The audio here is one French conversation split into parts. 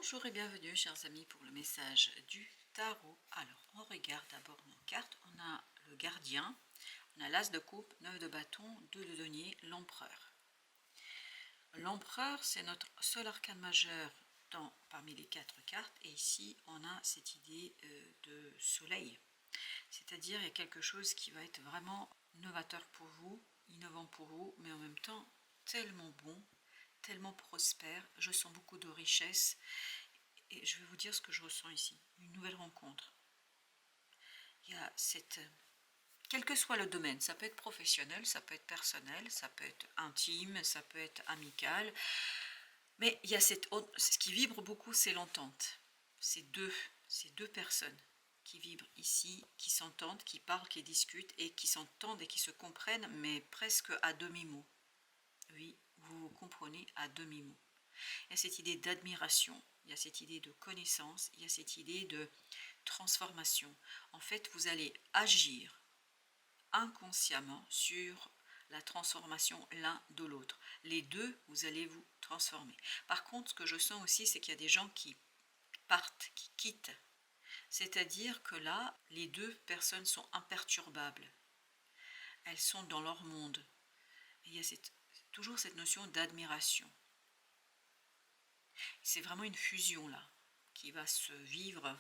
Bonjour et bienvenue chers amis pour le message du tarot. Alors on regarde d'abord nos cartes. On a le gardien, on a l'as de coupe, 9 de bâton, 2 de denier, l'empereur. L'empereur c'est notre seul arcane majeur parmi les 4 cartes et ici on a cette idée de soleil. C'est-à-dire il y a quelque chose qui va être vraiment novateur pour vous, innovant pour vous, mais en même temps tellement bon, tellement prospère. Je sens beaucoup de richesse. Et je vais vous dire ce que je ressens ici. Une nouvelle rencontre. Il y a cette... Quel que soit le domaine, ça peut être professionnel, ça peut être personnel, ça peut être intime, ça peut être amical. Mais il y a ce qui vibre beaucoup, c'est l'entente. Ces deux personnes qui vibrent ici, qui s'entendent, qui parlent, qui discutent et qui s'entendent et qui se comprennent, mais presque à demi-mot. Oui, vous vous comprenez à demi-mot. Il y a cette idée d'admiration, il y a cette idée de connaissance, il y a cette idée de transformation. En fait, vous allez agir inconsciemment sur la transformation l'un de l'autre. Les deux, vous allez vous transformer. Par contre, ce que je sens aussi, c'est qu'il y a des gens qui partent, qui quittent. C'est-à-dire que là, les deux personnes sont imperturbables. Elles sont dans leur monde. Et il y a toujours cette notion d'admiration. C'est vraiment une fusion là, qui va se vivre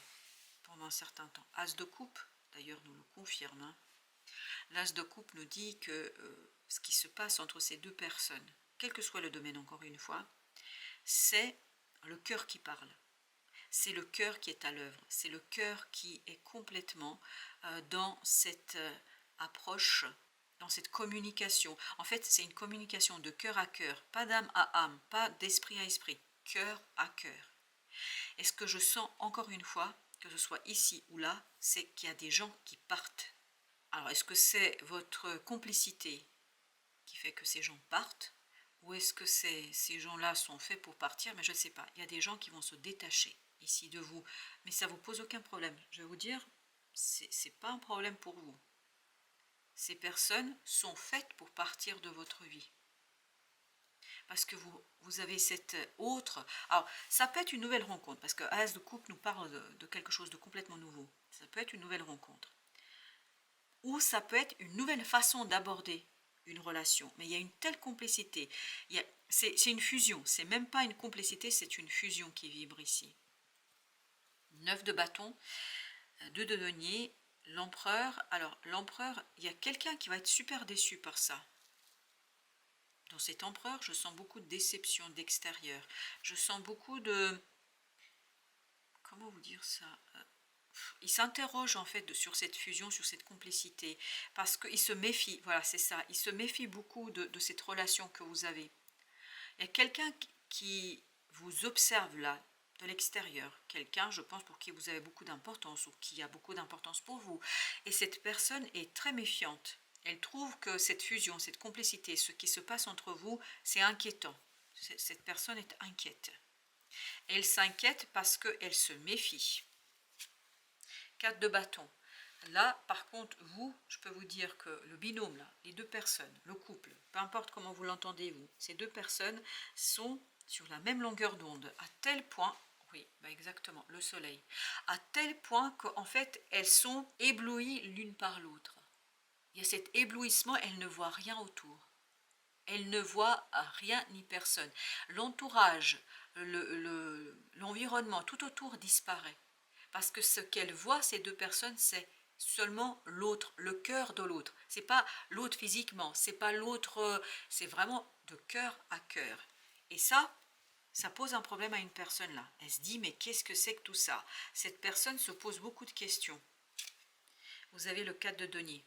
pendant un certain temps. As de coupe, d'ailleurs nous le confirme. Hein. L'as de coupe nous dit que ce qui se passe entre ces deux personnes, quel que soit le domaine encore une fois, c'est le cœur qui parle. C'est le cœur qui est à l'œuvre. C'est le cœur qui est complètement dans cette approche, dans cette communication. En fait, c'est une communication de cœur à cœur, pas d'âme à âme, pas d'esprit à esprit, cœur à cœur. Et ce que je sens encore une fois, que ce soit ici ou là, c'est qu'il y a des gens qui partent. Alors, est-ce que c'est votre complicité qui fait que ces gens partent, ou est-ce que ces gens-là sont faits pour partir? Mais je ne sais pas. Il y a des gens qui vont se détacher ici de vous, mais ça ne vous pose aucun problème. Je vais vous dire, c'est pas un problème pour vous. Ces personnes sont faites pour partir de votre vie. Parce que vous avez cette autre... Alors, ça peut être une nouvelle rencontre, parce que As de coupe nous parle de quelque chose de complètement nouveau. Ça peut être une nouvelle rencontre. Ou ça peut être une nouvelle façon d'aborder une relation. Mais il y a une telle complicité. C'est une fusion. C'est même pas une complicité, c'est une fusion qui vibre ici. 9 de bâton, 2 de denier, l'empereur. Alors, l'empereur, il y a quelqu'un qui va être super déçu par ça. Dans cet empereur, je sens beaucoup de déception d'extérieur. Je sens beaucoup de... Comment vous dire ça? Il s'interroge en fait sur cette fusion, sur cette complicité, parce qu'il se méfie, voilà c'est ça, il se méfie beaucoup de cette relation que vous avez. Il y a quelqu'un qui vous observe là, de l'extérieur, quelqu'un je pense pour qui vous avez beaucoup d'importance ou qui a beaucoup d'importance pour vous, et cette personne est très méfiante. Elle trouve que cette fusion, cette complicité, ce qui se passe entre vous, c'est inquiétant. Cette personne est inquiète. Elle s'inquiète parce qu'elle se méfie. 4 de bâton. Là, par contre, vous, je peux vous dire que le binôme, là, les deux personnes, le couple, peu importe comment vous l'entendez, vous, ces deux personnes sont sur la même longueur d'onde, à tel point, oui, bah exactement, le soleil, à tel point qu'en fait, elles sont éblouies l'une par l'autre. Il y a cet éblouissement, elles ne voient rien autour. Elles ne voient rien ni personne. L'entourage, l'environnement, tout autour disparaît. Parce que ce qu'elles voient, ces deux personnes, c'est seulement l'autre, le cœur de l'autre. C'est pas l'autre physiquement, c'est pas l'autre, c'est vraiment de cœur à cœur. Et ça pose un problème à une personne là. Elle se dit, mais qu'est-ce que c'est que tout ça? Cette personne se pose beaucoup de questions. Vous avez le 4 de denier.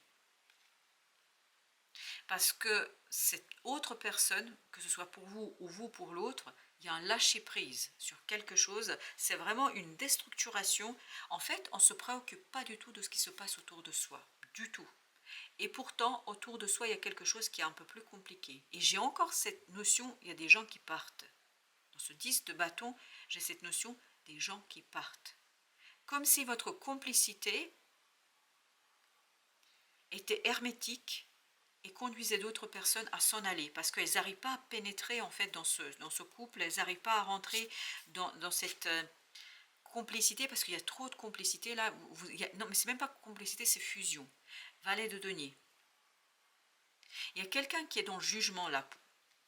Parce que cette autre personne, que ce soit pour vous ou vous pour l'autre, il y a un lâcher-prise sur quelque chose, c'est vraiment une déstructuration. En fait, on ne se préoccupe pas du tout de ce qui se passe autour de soi, du tout. Et pourtant, autour de soi, il y a quelque chose qui est un peu plus compliqué. Et j'ai encore cette notion, il y a des gens qui partent. Dans ce 10 de bâton, j'ai cette notion des gens qui partent. Comme si votre complicité était hermétique, et conduisait d'autres personnes à s'en aller parce qu'elles n'arrivent pas à pénétrer en fait dans ce couple, elles n'arrivent pas à rentrer dans cette complicité parce qu'il y a trop de complicité là. Non, mais c'est même pas complicité, c'est fusion. Valet de denier. Il y a quelqu'un qui est dans le jugement là,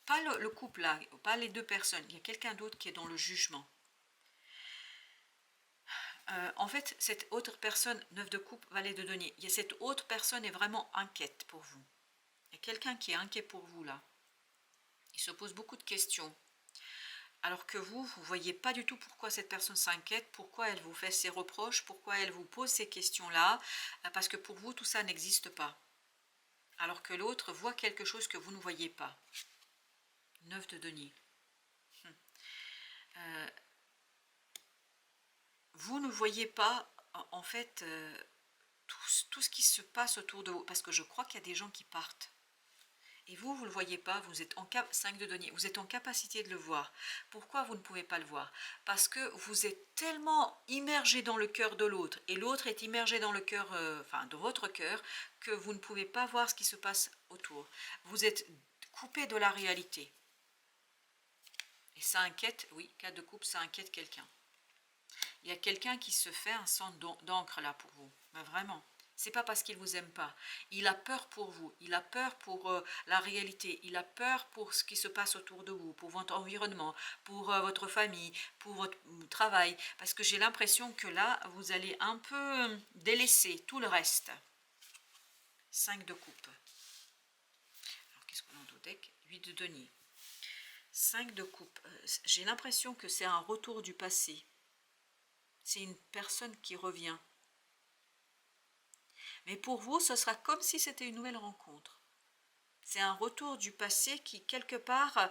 pas le couple là, pas les deux personnes, il y a quelqu'un d'autre qui est dans le jugement. En fait, cette autre personne, 9 de coupe, valet de denier, cette autre personne est vraiment inquiète pour vous. Il y a quelqu'un qui est inquiet pour vous là. Il se pose beaucoup de questions. Alors que vous ne voyez pas du tout pourquoi cette personne s'inquiète, pourquoi elle vous fait ses reproches, pourquoi elle vous pose ces questions-là, parce que pour vous, tout ça n'existe pas. Alors que l'autre voit quelque chose que vous ne voyez pas. 9 de denier. Vous ne voyez pas, en fait, tout ce qui se passe autour de vous, parce que je crois qu'il y a des gens qui partent. Et vous ne le voyez pas, vous êtes en 5 de denier, vous êtes en capacité de le voir. Pourquoi vous ne pouvez pas le voir? Parce que vous êtes tellement immergé dans le cœur de l'autre, et l'autre est immergé dans le cœur, dans votre cœur, que vous ne pouvez pas voir ce qui se passe autour. Vous êtes coupé de la réalité. Et ça inquiète, oui, 4 de coupe, ça inquiète quelqu'un. Il y a quelqu'un qui se fait un sang d'encre là pour vous, mais vraiment. C'est pas parce qu'il vous aime pas. Il a peur pour vous. Il a peur pour la réalité. Il a peur pour ce qui se passe autour de vous, pour votre environnement, pour votre famille, pour votre travail. Parce que j'ai l'impression que là, vous allez un peu délaisser tout le reste. 5 de coupe. Alors, qu'est-ce qu'on a au deck? 8 de denier. 5 de coupe. J'ai l'impression que c'est un retour du passé. C'est une personne qui revient. Mais pour vous, ce sera comme si c'était une nouvelle rencontre. C'est un retour du passé qui, quelque part,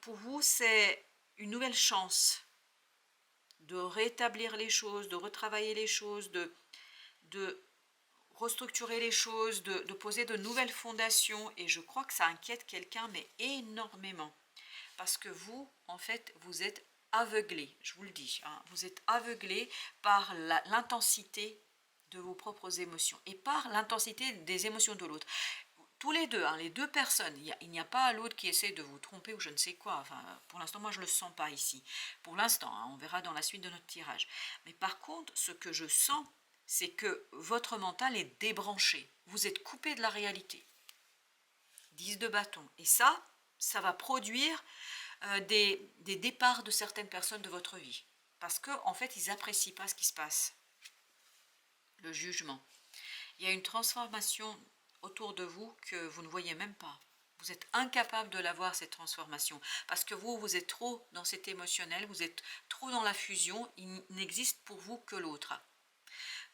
pour vous, c'est une nouvelle chance de rétablir les choses, de retravailler les choses, de restructurer les choses, de poser de nouvelles fondations. Et je crois que ça inquiète quelqu'un, mais énormément. Parce que vous, en fait, vous êtes aveuglé, je vous le dis. Hein, vous êtes aveuglé par l'intensité de vos propres émotions et par l'intensité des émotions de l'autre. Tous les deux, hein, les deux personnes, il n'y a pas l'autre qui essaie de vous tromper ou je ne sais quoi. Enfin, pour l'instant, moi, je ne le sens pas ici. Pour l'instant, hein, on verra dans la suite de notre tirage. Mais par contre, ce que je sens, c'est que votre mental est débranché. Vous êtes coupé de la réalité. 10 de bâton. Et ça va produire des départs de certaines personnes de votre vie. Parce qu'en fait, ils n'apprécient pas ce qui se passe. Le jugement. Il y a une transformation autour de vous que vous ne voyez même pas. Vous êtes incapable de la voir, cette transformation. Parce que vous êtes trop dans cet émotionnel, vous êtes trop dans la fusion, il n'existe pour vous que l'autre.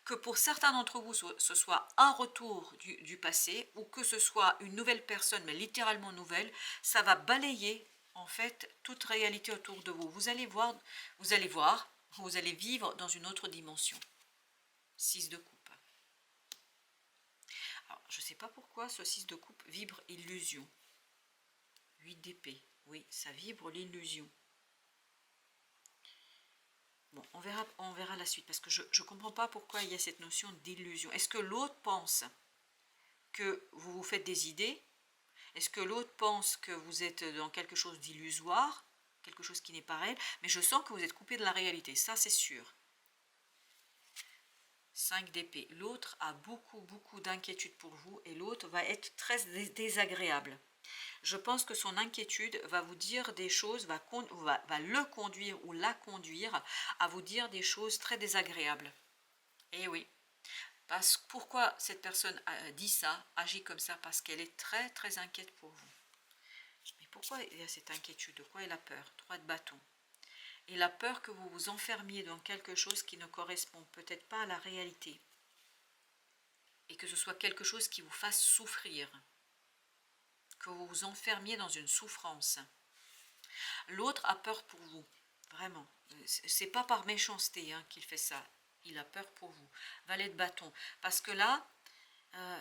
Que pour certains d'entre vous, ce soit un retour du passé, ou que ce soit une nouvelle personne, mais littéralement nouvelle, ça va balayer en fait toute réalité autour de vous. Vous allez vivre dans une autre dimension. 6 de coupe. Alors, je ne sais pas pourquoi ce 6 de coupe vibre illusion. 8 d'épée. Oui, ça vibre l'illusion. Bon, on verra la suite, parce que je ne comprends pas pourquoi il y a cette notion d'illusion. Est-ce que l'autre pense que vous vous faites des idées? Est-ce que l'autre pense que vous êtes dans quelque chose d'illusoire, quelque chose qui n'est pas réel? Mais je sens que vous êtes coupé de la réalité, ça c'est sûr. 5 d'épée. L'autre a beaucoup d'inquiétude pour vous et l'autre va être très désagréable. Je pense que son inquiétude va vous dire des choses, va le conduire ou la conduire à vous dire des choses très désagréables. Et oui. Pourquoi cette personne dit ça, agit comme ça? Parce qu'elle est très inquiète pour vous. Mais pourquoi il y a cette inquiétude? De quoi elle a peur? 3 de bâton. Il a peur que vous vous enfermiez dans quelque chose qui ne correspond peut-être pas à la réalité. Et que ce soit quelque chose qui vous fasse souffrir. Que vous vous enfermiez dans une souffrance. L'autre a peur pour vous. Vraiment. C'est pas par méchanceté qu'il fait ça. Il a peur pour vous. Valet de bâton. Parce que là,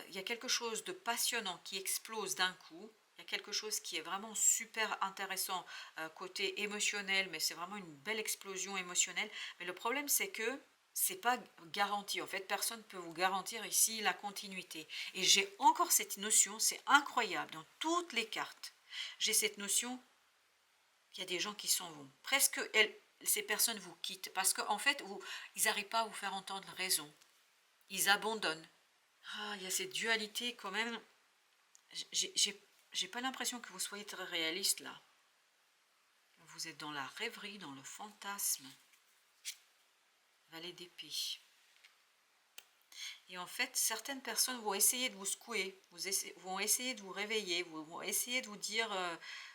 il y a quelque chose de passionnant qui explose d'un coup. Il y a quelque chose qui est vraiment super intéressant côté émotionnel, mais c'est vraiment une belle explosion émotionnelle. Mais le problème, c'est que c'est pas garanti. En fait, personne ne peut vous garantir ici la continuité. Et j'ai encore cette notion, c'est incroyable, dans toutes les cartes. J'ai cette notion qu'il y a des gens qui s'en vont. Presque, ces personnes vous quittent. Parce qu'en fait, ils n'arrivent pas à vous faire entendre raison. Ils abandonnent. Ah, il y a cette dualité quand même. J'ai pas l'impression que vous soyez très réaliste là. Vous êtes dans la rêverie, dans le fantasme. Valet d'épée. Et en fait, certaines personnes vont essayer de vous secouer, vont essayer de vous réveiller, vont essayer de vous dire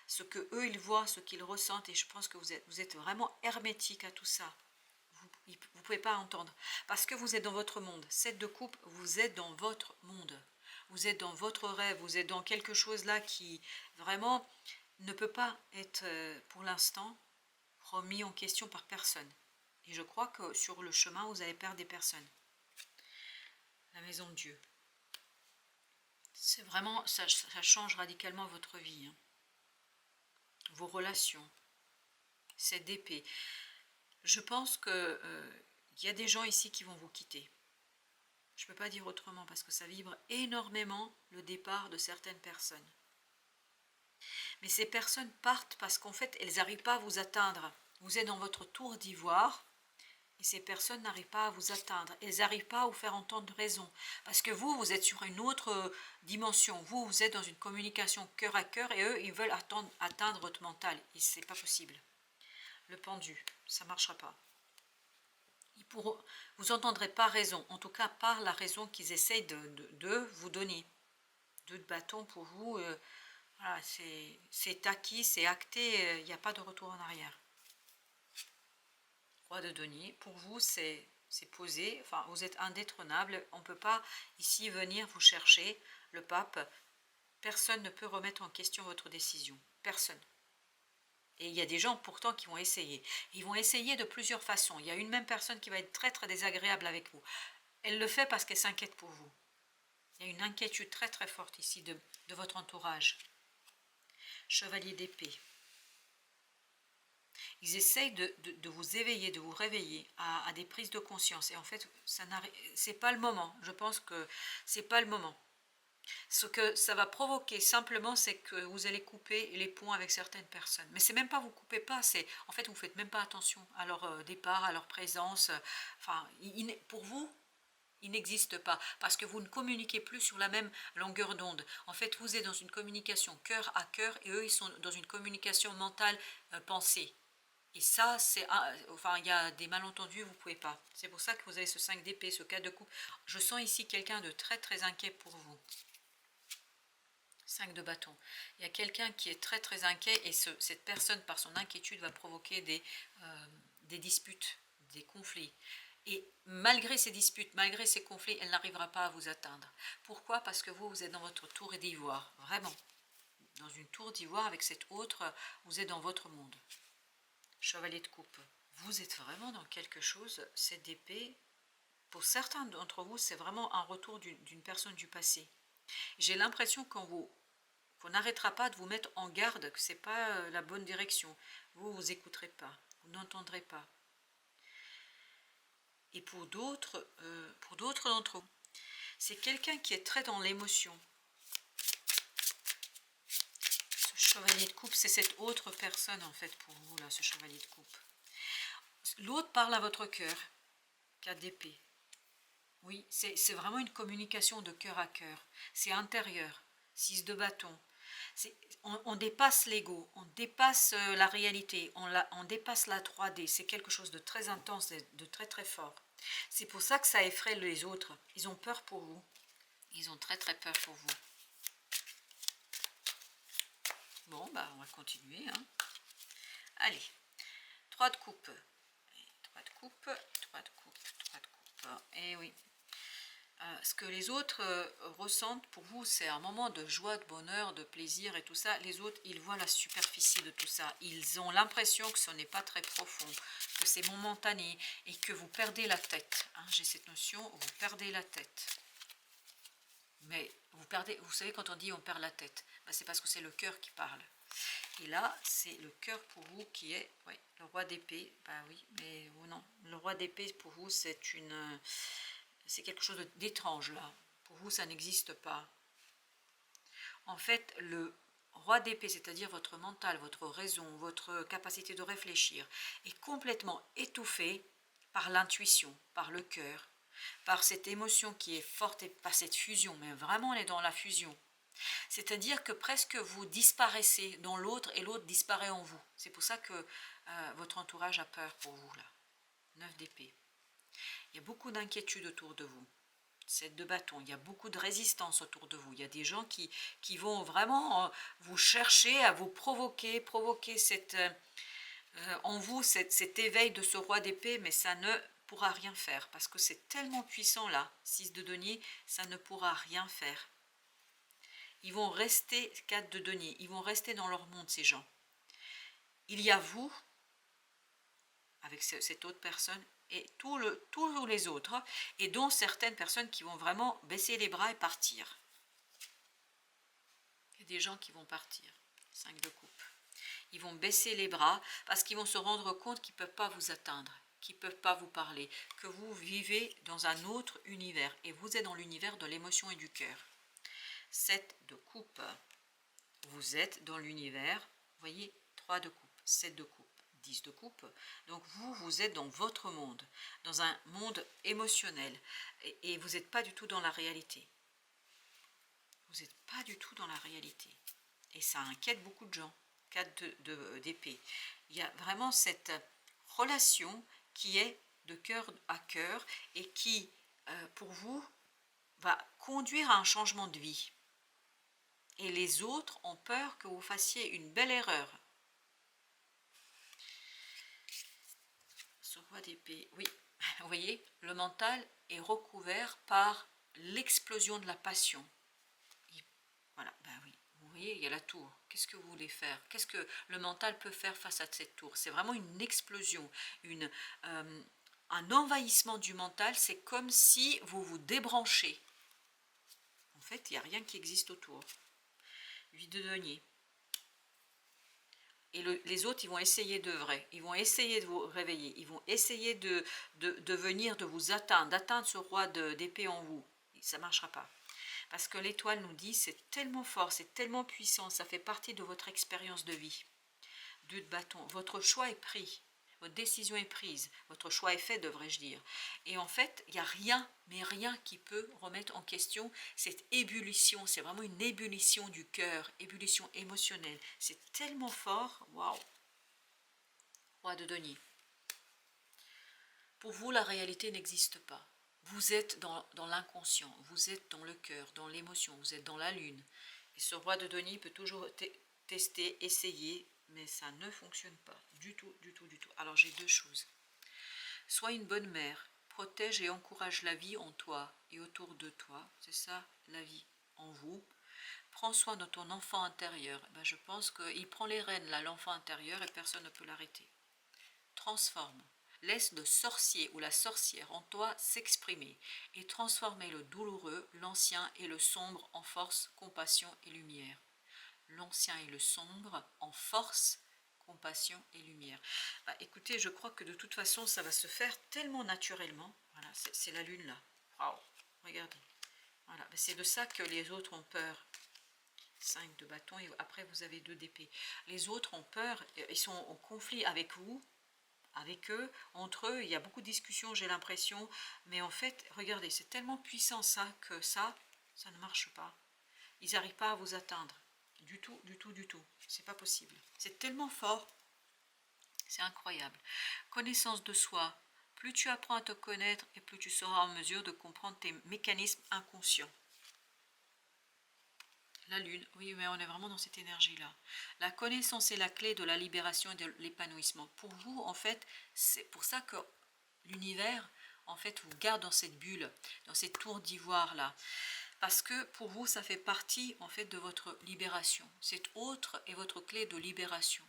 ce que eux ils voient, ce qu'ils ressentent. Et je pense que vous êtes vraiment hermétique à tout ça. Vous ne pouvez pas entendre. Parce que vous êtes dans votre monde. 7 de coupe, vous êtes dans votre monde. Vous êtes dans votre rêve, vous êtes dans quelque chose là qui vraiment ne peut pas être pour l'instant remis en question par personne. Et je crois que sur le chemin, vous allez perdre des personnes. La maison de Dieu. C'est vraiment, ça change radicalement votre vie. Hein. Vos relations. Cette d'épée. Je pense que y a des gens ici qui vont vous quitter. Je ne peux pas dire autrement parce que ça vibre énormément le départ de certaines personnes. Mais ces personnes partent parce qu'en fait, elles n'arrivent pas à vous atteindre. Vous êtes dans votre tour d'ivoire. Et ces personnes n'arrivent pas à vous atteindre. Elles n'arrivent pas à vous faire entendre raison. Parce que vous êtes sur une autre dimension. Vous êtes dans une communication cœur à cœur et eux, ils veulent atteindre votre mental. Et ce n'est pas possible. Le pendu, ça ne marchera pas. Vous n'entendrez pas raison. En tout cas, pas la raison qu'ils essayent de vous donner. 2 de bâton pour vous, voilà, c'est acquis, c'est acté, il n'y a pas de retour en arrière. Roi de denier, pour vous c'est posé, enfin vous êtes indétrônable, on ne peut pas ici venir vous chercher, le pape, personne ne peut remettre en question votre décision, personne. Et il y a des gens pourtant qui vont essayer, ils vont essayer de plusieurs façons, il y a une même personne qui va être très très désagréable avec vous, elle le fait parce qu'elle s'inquiète pour vous, il y a une inquiétude très très forte ici de votre entourage. Chevalier d'épée. Ils essayent de vous éveiller, de vous réveiller à des prises de conscience. Et en fait, c'est pas le moment. Je pense que c'est pas le moment. Ce que ça va provoquer simplement, c'est que vous allez couper les ponts avec certaines personnes. Mais c'est même pas vous coupez pas, c'est en fait vous faites même pas attention à leur départ, à leur présence. Enfin, pour vous, ils n'existent pas parce que vous ne communiquez plus sur la même longueur d'onde. En fait, vous êtes dans une communication cœur à cœur et eux, ils sont dans une communication mentale pensée. Et ça, enfin, il y a des malentendus, vous ne pouvez pas. C'est pour ça que vous avez ce 5 d'épée, ce 4 de coupe. Je sens ici quelqu'un de très très inquiet pour vous. 5 de bâton. Il y a quelqu'un qui est très très inquiet et cette personne, par son inquiétude, va provoquer des disputes, des conflits. Et malgré ces disputes, malgré ces conflits, elle n'arrivera pas à vous atteindre. Pourquoi? Parce que vous êtes dans votre tour d'ivoire, vraiment. Dans une tour d'ivoire avec cette autre, vous êtes dans votre monde. Chevalier de coupe. Vous êtes vraiment dans quelque chose, cette épée, pour certains d'entre vous, c'est vraiment un retour d'une personne du passé. J'ai l'impression qu'on n'arrêtera pas de vous mettre en garde, que ce n'est pas la bonne direction. Vous écouterez pas, vous n'entendrez pas. Et pour d'autres d'entre vous, c'est quelqu'un qui est très dans l'émotion. Ce chevalier de coupe, c'est cette autre personne en fait pour vous, là, ce chevalier de coupe. L'autre parle à votre cœur, 4 d'épée. Oui, c'est vraiment une communication de cœur à cœur. C'est intérieur, 6 de bâton. On dépasse l'ego, on dépasse la réalité, on dépasse la 3D. C'est quelque chose de très intense, de très très fort. C'est pour ça que ça effraie les autres. Ils ont peur pour vous. Ils ont très très peur pour vous. Bon, bah on va continuer. Hein. Allez, 3 de coupe. 3 de coupe, 3 de coupe, 3 de coupe. Et oui. Ce que les autres ressentent pour vous, c'est un moment de joie, de bonheur, de plaisir et tout ça. Les autres, ils voient la superficie de tout ça. Ils ont l'impression que ce n'est pas très profond, que c'est momentané et que vous perdez la tête. Hein, j'ai cette notion, vous perdez la tête. Mais vous savez quand on dit on perd la tête, ben c'est parce que c'est le cœur qui parle. Et là, c'est le cœur pour vous qui est, oui, le roi d'épée. Bah oui, mais ou non. Le roi d'épée pour vous, c'est quelque chose d'étrange là. Pour vous, ça n'existe pas. En fait, le roi d'épée, c'est-à-dire votre mental, votre raison, votre capacité de réfléchir, est complètement étouffé par l'intuition, par le cœur, par cette émotion qui est forte et par cette fusion. Mais vraiment, on est dans la fusion. C'est-à-dire que presque vous disparaissez dans l'autre et l'autre disparaît en vous. C'est pour ça que votre entourage a peur pour vous là. 9 d'épée. Il y a beaucoup d'inquiétude autour de vous. 7 de bâton, il y a beaucoup de résistance autour de vous. Il y a des gens qui vont vraiment vous chercher à vous provoquer en vous cet éveil de ce roi d'épée, mais ça ne pourra rien faire parce que c'est tellement puissant là. 6 de denier, ça ne pourra rien faire. Ils vont rester, 4 de denier, ils vont rester dans leur monde, ces gens. Il y a vous, avec cette autre personne, et tous les autres, et dont certaines personnes qui vont vraiment baisser les bras et partir. Il y a des gens qui vont partir. 5 de coupe. Ils vont baisser les bras parce qu'ils vont se rendre compte qu'ils ne peuvent pas vous atteindre, qu'ils ne peuvent pas vous parler, que vous vivez dans un autre univers, et vous êtes dans l'univers de l'émotion et du cœur. 7 de coupe. Vous êtes dans l'univers, vous voyez, 3 de coupe, 7 de coupe, 10 de coupe. Donc vous êtes dans votre monde, dans un monde émotionnel. Et vous n'êtes pas du tout dans la réalité. Vous n'êtes pas du tout dans la réalité. Et ça inquiète beaucoup de gens. 4 d'épée. Il y a vraiment cette relation qui est de cœur à cœur et qui, pour vous, va conduire à un changement de vie. Et les autres ont peur que vous fassiez une belle erreur. Ce roi d'épée, oui, vous voyez, le mental est recouvert par l'explosion de la passion. Voilà, ben oui, vous voyez, il y a la tour. Qu'est-ce que vous voulez faire? Qu'est-ce que le mental peut faire face à cette tour? C'est vraiment une explosion, un envahissement du mental. C'est comme si vous vous débranchez. En fait, il n'y a rien qui existe autour. 8 de denier. Et les autres, ils vont essayer d'œuvrer, ils vont essayer de vous réveiller, ils vont essayer de venir, de vous atteindre, d'atteindre ce roi d'épée en vous. Ça ne marchera pas. Parce que l'étoile nous dit, c'est tellement fort, c'est tellement puissant, ça fait partie de votre expérience de vie. 2 de bâton, votre choix est pris, votre décision est prise, votre choix est fait, devrais-je dire. Et en fait, il n'y a rien, mais rien qui peut remettre en question cette ébullition. C'est vraiment une ébullition du cœur, ébullition émotionnelle. C'est tellement fort, waouh. Roi de denier. Pour vous, la réalité n'existe pas. Vous êtes dans l'inconscient, vous êtes dans le cœur, dans l'émotion, vous êtes dans la lune. Et ce roi de denier peut toujours tester, essayer, mais ça ne fonctionne pas du tout, du tout, du tout. Alors j'ai 2 choses. Sois une bonne mère, protège et encourage la vie en toi et autour de toi. C'est ça, la vie en vous. Prends soin de ton enfant intérieur. Ben, je pense qu'il prend les rênes là, l'enfant intérieur, et personne ne peut l'arrêter. Transforme. Laisse le sorcier ou la sorcière en toi s'exprimer et transformer le douloureux, l'ancien et le sombre en force, compassion et lumière. L'ancien et le sombre en force, compassion et lumière. Bah, écoutez, je crois que de toute façon, ça va se faire tellement naturellement. Voilà, c'est la lune là. Waouh, regardez. Voilà, bah, c'est de ça que les autres ont peur. 5 de bâton et après vous avez 2 d'épée. Les autres ont peur, ils sont en conflit avec vous, avec eux, entre eux, il y a beaucoup de discussions, j'ai l'impression, mais en fait, regardez, c'est tellement puissant ça, que ça ne marche pas. Ils n'arrivent pas à vous atteindre, du tout, du tout, du tout, c'est pas possible. C'est tellement fort, c'est incroyable. Connaissance de soi, plus tu apprends à te connaître et plus tu seras en mesure de comprendre tes mécanismes inconscients. La lune, oui, mais on est vraiment dans cette énergie-là. La connaissance est la clé de la libération et de l'épanouissement. Pour vous, en fait, c'est pour ça que l'univers, en fait, vous garde dans cette bulle, dans cette tour d'ivoire-là. Parce que pour vous, ça fait partie, en fait, de votre libération. Cette autre est votre clé de libération.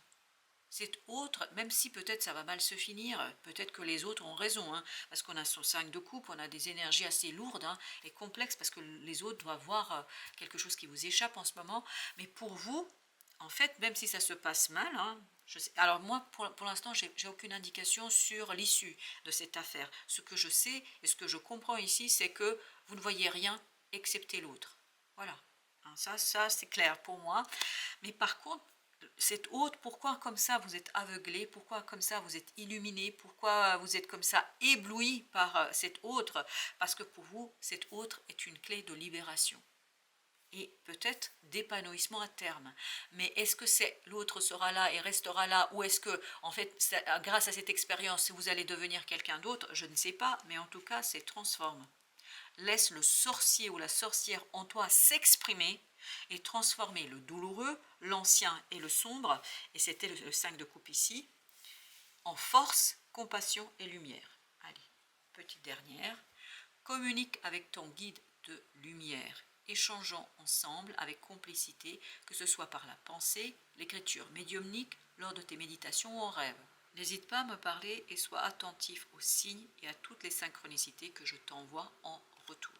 Cette autre, même si peut-être ça va mal se finir, peut-être que les autres ont raison, hein, parce qu'on a son 5 de coupe, on a des énergies assez lourdes et complexes, parce que les autres doivent voir quelque chose qui vous échappe en ce moment, mais pour vous, en fait, même si ça se passe mal, hein, alors moi, pour l'instant, j'ai aucune indication sur l'issue de cette affaire. Ce que je sais et ce que je comprends ici, c'est que vous ne voyez rien excepté l'autre. Voilà. Hein, ça c'est clair pour moi. Mais par contre, cette autre, pourquoi comme ça vous êtes aveuglé, pourquoi comme ça vous êtes illuminé, pourquoi vous êtes comme ça ébloui par cette autre? Parce que pour vous, cette autre est une clé de libération et peut-être d'épanouissement à terme. Mais est-ce que c'est l'autre sera là et restera là, ou est-ce que, en fait, grâce à cette expérience, vous allez devenir quelqu'un d'autre? Je ne sais pas, mais en tout cas, c'est transforme. Laisse le sorcier ou la sorcière en toi s'exprimer et transformer le douloureux, l'ancien et le sombre, et c'était le 5 de coupe ici, en force, compassion et lumière. Allez, petite dernière. Communique avec ton guide de lumière. Échangeons ensemble avec complicité, que ce soit par la pensée, l'écriture médiumnique, lors de tes méditations ou en rêve. N'hésite pas à me parler et sois attentif aux signes et à toutes les synchronicités que je t'envoie en retour.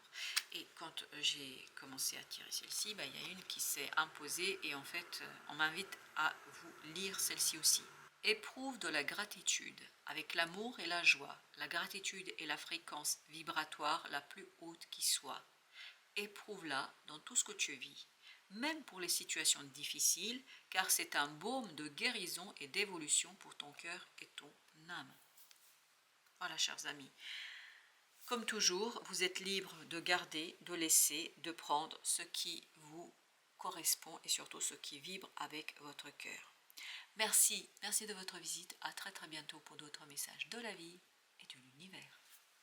Et quand j'ai commencé à tirer celle-ci, il y a une qui s'est imposée et en fait, on m'invite à vous lire celle-ci aussi. Éprouve de la gratitude avec l'amour et la joie. La gratitude est la fréquence vibratoire la plus haute qui soit. Éprouve-la dans tout ce que tu vis, même pour les situations difficiles, car c'est un baume de guérison et d'évolution pour ton cœur et ton âme. Voilà, chers amis. Comme toujours, vous êtes libre de garder, de laisser, de prendre ce qui vous correspond et surtout ce qui vibre avec votre cœur. Merci de votre visite. À très bientôt pour d'autres messages de la vie et de l'univers.